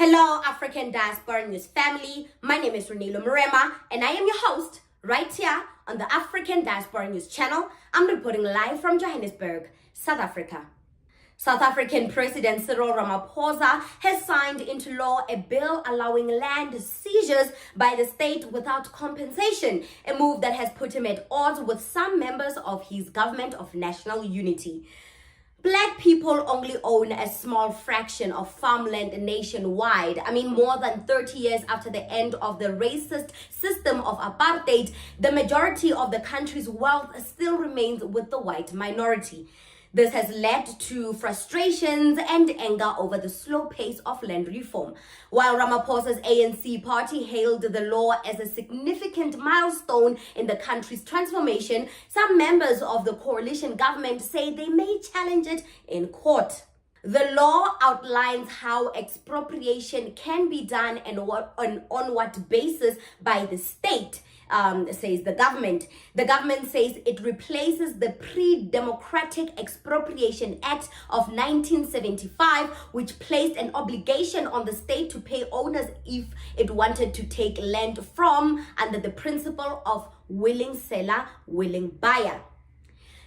Hello, African Diaspora News family. My name is Reneilwe Morema, and I am your host right here on the African Diaspora News channel. I'm reporting live from Johannesburg, South Africa. South African President Cyril Ramaphosa has signed into law a bill allowing land seizures by the state without compensation, a move that has put him at odds with some members of his government of national unity. Black people only own a small fraction of farmland nationwide. More than 30 years after the end of the racist system of apartheid, the majority of the country's wealth still remains with the white minority. This has led to frustrations and anger over the slow pace of land reform. While Ramaphosa's ANC party hailed the law as a significant milestone in the country's transformation, some members of the coalition government say they may challenge it in court. The law outlines how expropriation can be done and on what basis by the state. Says the government. The government says it replaces the Pre-Democratic Expropriation Act of 1975, which placed an obligation on the state to pay owners if it wanted to take land from, under the principle of willing seller, willing buyer.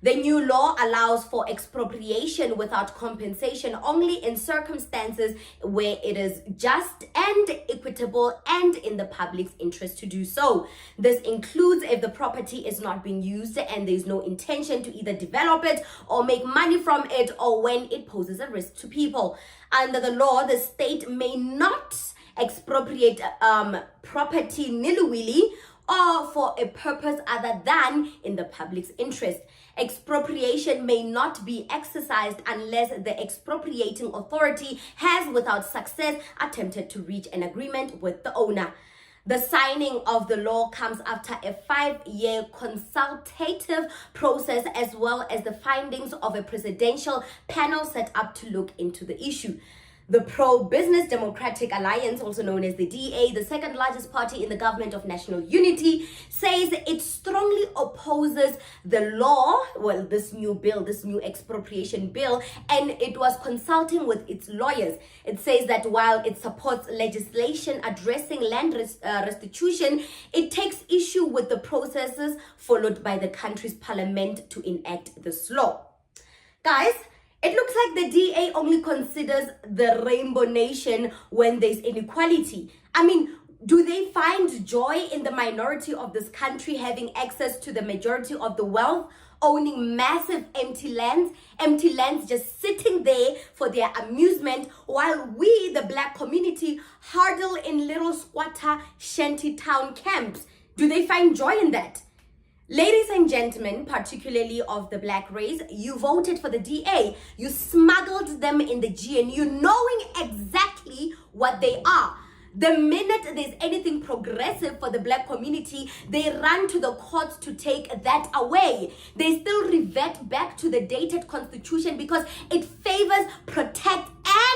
The new law allows for expropriation without compensation only in circumstances where it is just and equitable and in the public's interest to do so. This includes if the property is not being used and there is no intention to either develop it or make money from it, or when it poses a risk to people. Under the law, the state may not expropriate property nilly-willy or for a purpose other than in the public's interest. Expropriation may not be exercised unless the expropriating authority has, without success, attempted to reach an agreement with the owner. The signing of the law comes after a 5-year consultative process, as well as the findings of a presidential panel set up to look into the issue. The Pro-Business Democratic Alliance, also known as the DA, the second largest party in the government of national unity, says it strongly opposes the law, this new expropriation bill, and it was consulting with its lawyers. It says that while it supports legislation addressing land restitution, it takes issue with the processes followed by the country's parliament to enact this law. Guys, it looks like the DA only considers the Rainbow Nation when there's inequality. Do they find joy in the minority of this country having access to the majority of the wealth, owning massive empty lands just sitting there for their amusement, while we, the black community, huddle in little squatter shanty town camps? Do they find joy in that? Ladies and gentlemen, particularly of the black race, you voted for the DA. You smuggled them in the GNU, knowing exactly what they are. The minute there's anything progressive for the black community, they run to the courts to take that away. They still revert back to the dated constitution because it favors, protects,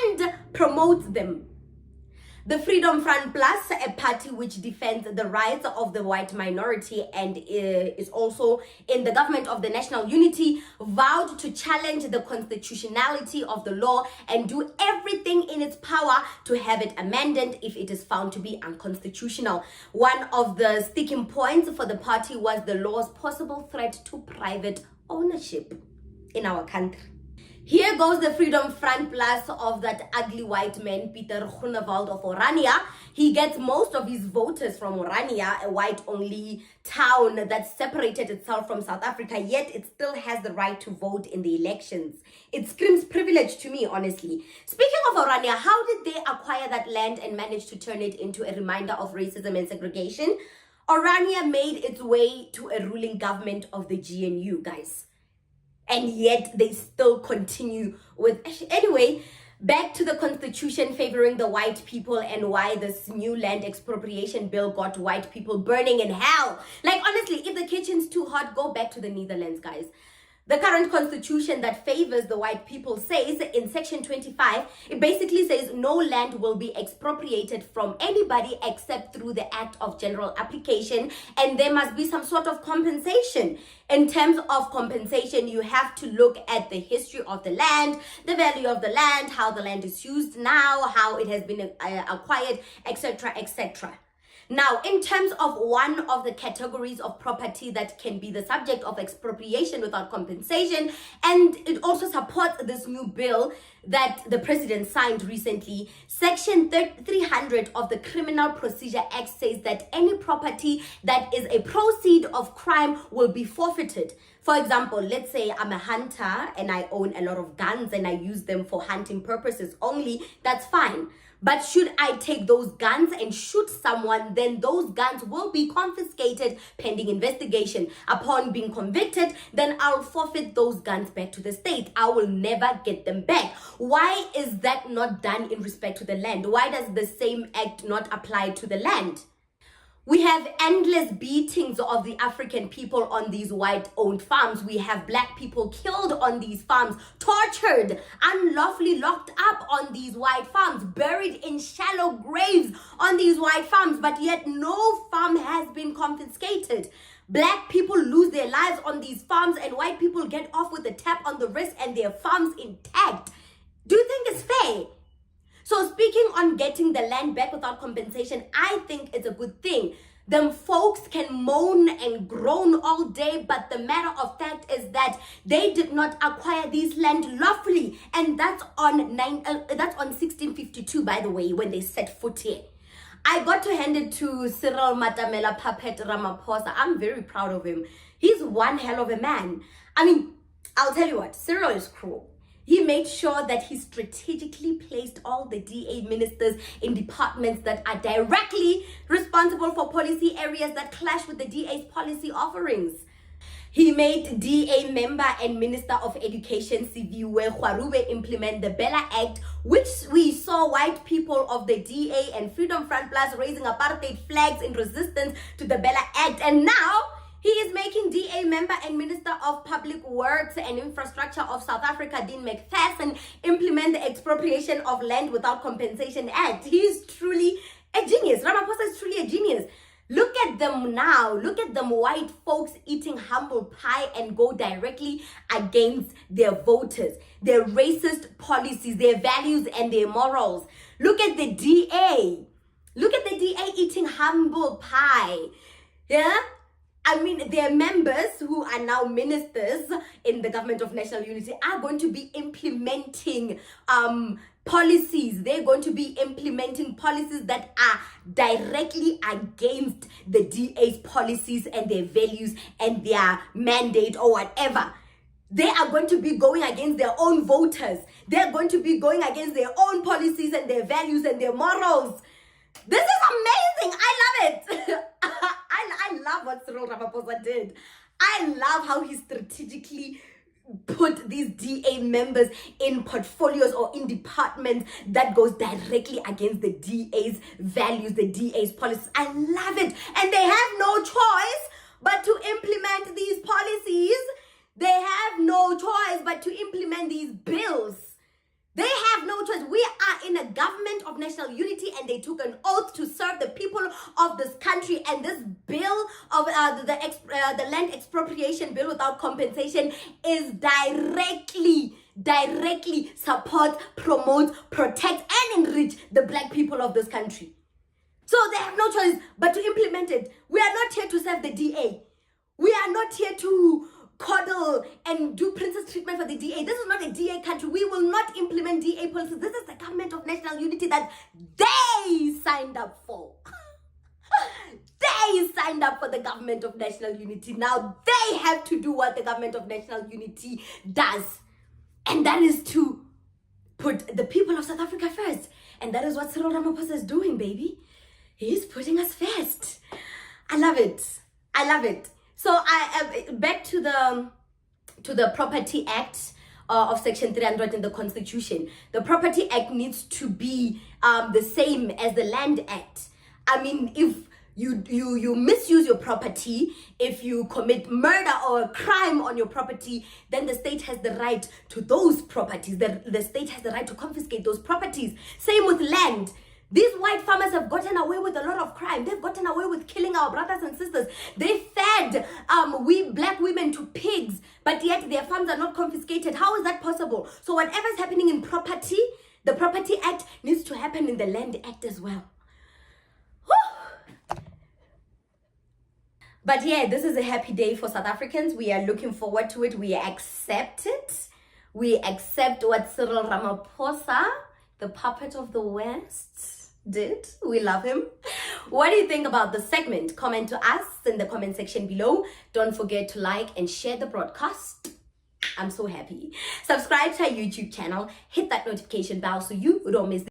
and promotes them. The Freedom Front Plus, a party which defends the rights of the white minority and is also in the government of the national unity, vowed to challenge the constitutionality of the law and do everything in its power to have it amended if it is found to be unconstitutional. One of the sticking points for the party was the law's possible threat to private ownership in our country. Here goes the Freedom Front Plus of that ugly white man, Pieter Groenewald of Orania. He gets most of his voters from Orania, a white-only town that separated itself from South Africa, yet it still has the right to vote in the elections. It screams privilege to me, honestly. Speaking of Orania, how did they acquire that land and manage to turn it into a reminder of racism and segregation? Orania made its way to a ruling government of the GNU, guys. And yet they still continue with... Anyway, back to the constitution favoring the white people and why this new land expropriation bill got white people burning in hell. Honestly, if the kitchen's too hot, go back to the Netherlands, guys. The current constitution that favors the white people says in section 25, it basically says no land will be expropriated from anybody except through the act of general application, and there must be some sort of compensation. In terms of compensation, you have to look at the history of the land, the value of the land, how the land is used now, how it has been acquired, etc., etc. Now, in terms of one of the categories of property that can be the subject of expropriation without compensation, and it also supports this new bill that the president signed recently, Section 300 of the Criminal Procedure Act says that any property that is a proceed of crime will be forfeited. For example, let's say I'm a hunter and I own a lot of guns and I use them for hunting purposes only, that's fine. But should I take those guns and shoot someone, then those guns will be confiscated pending investigation. Upon being convicted, then I'll forfeit those guns back to the state. I will never get them back. Why is that not done in respect to the land? Why does the same act not apply to the land? We have endless beatings of the African people on these white-owned farms. We have black people killed on these farms, tortured, unlawfully locked up on these white farms, buried in shallow graves on these white farms, but yet no farm has been confiscated. Black people lose their lives on these farms and white people get off with a tap on the wrist and their farms intact. Do you think it's fair? So speaking on getting the land back without compensation, I think it's a good thing. Them folks can moan and groan all day, but the matter of fact is that they did not acquire this land lawfully, and that's on 1652, by the way, when they set foot here. I got to hand it to Cyril Ramaphosa. I'm very proud of him. He's one hell of a man. I mean, I'll tell you what, Cyril is cruel. He made sure that he strategically placed all the DA ministers in departments that are directly responsible for policy areas that clash with the DA's policy offerings. He made DA member and Minister of Education Siviwe Kwarube implement the Bella Act, which we saw white people of the DA and Freedom Front Plus raising apartheid flags in resistance to the Bella Act. And now he is making DA member and Minister of Public Works and Infrastructure of South Africa, Dean McPherson, implement the Expropriation of Land Without Compensation Act. He is truly a genius. Ramaphosa is truly a genius. Look at them now. Look at them white folks eating humble pie and go directly against their voters, their racist policies, their values and their morals. Look at the DA. Look at the DA eating humble pie. Yeah? I mean, their members who are now ministers in the government of national unity are going to be implementing policies. They're going to be implementing policies that are directly against the DA's policies and their values and their mandate or whatever. They are going to be going against their own voters. They're going to be going against their own policies and their values and their morals. This is amazing. I love it. I love what Cyril Ramaphosa did. I love how he strategically put these DA members in portfolios or in departments that goes directly against the DA's values, the DA's policies. I love it. And they have no choice but to implement these policies. They have no choice but to implement these bills. They have no choice. We are in a government of national unity and they took an oath to serve the people of this country. And this bill of the land expropriation bill without compensation is directly support, promote, protect and enrich the black people of this country. So they have no choice but to implement it. We are not here to serve the DA. We are not here to coddle and do princess treatment for the DA. This is not a DA country. We will not implement DA policies. This is the government of national unity that they signed up for. They signed up for the government of national unity. Now they have to do what the government of national unity does. And that is to put the people of South Africa first. And that is what Cyril Ramaphosa is doing, baby. He's putting us first. I love it. I love it. So back to the Property Act of Section 300 in the Constitution. The Property Act needs to be the same as the Land Act. I mean, if you misuse your property, if you commit murder or a crime on your property, then the state has the right to those properties. The state has the right to confiscate those properties. Same with land. These white farmers have gotten away with a lot of crime. They've gotten away with killing our brothers and sisters. They fed we black women to pigs, but yet their farms are not confiscated. How is that possible? So whatever's happening in property, the Property Act needs to happen in the Land Act as well. But yeah, this is a happy day for South Africans. We are looking forward to it. We accept it. We accept what Cyril Ramaphosa, the puppet of the West, did. We love him. What do you think about the segment? Comment to us in the comment section below. Don't forget to like and share the broadcast. I'm so happy. Subscribe to our YouTube channel. Hit that notification bell so you don't miss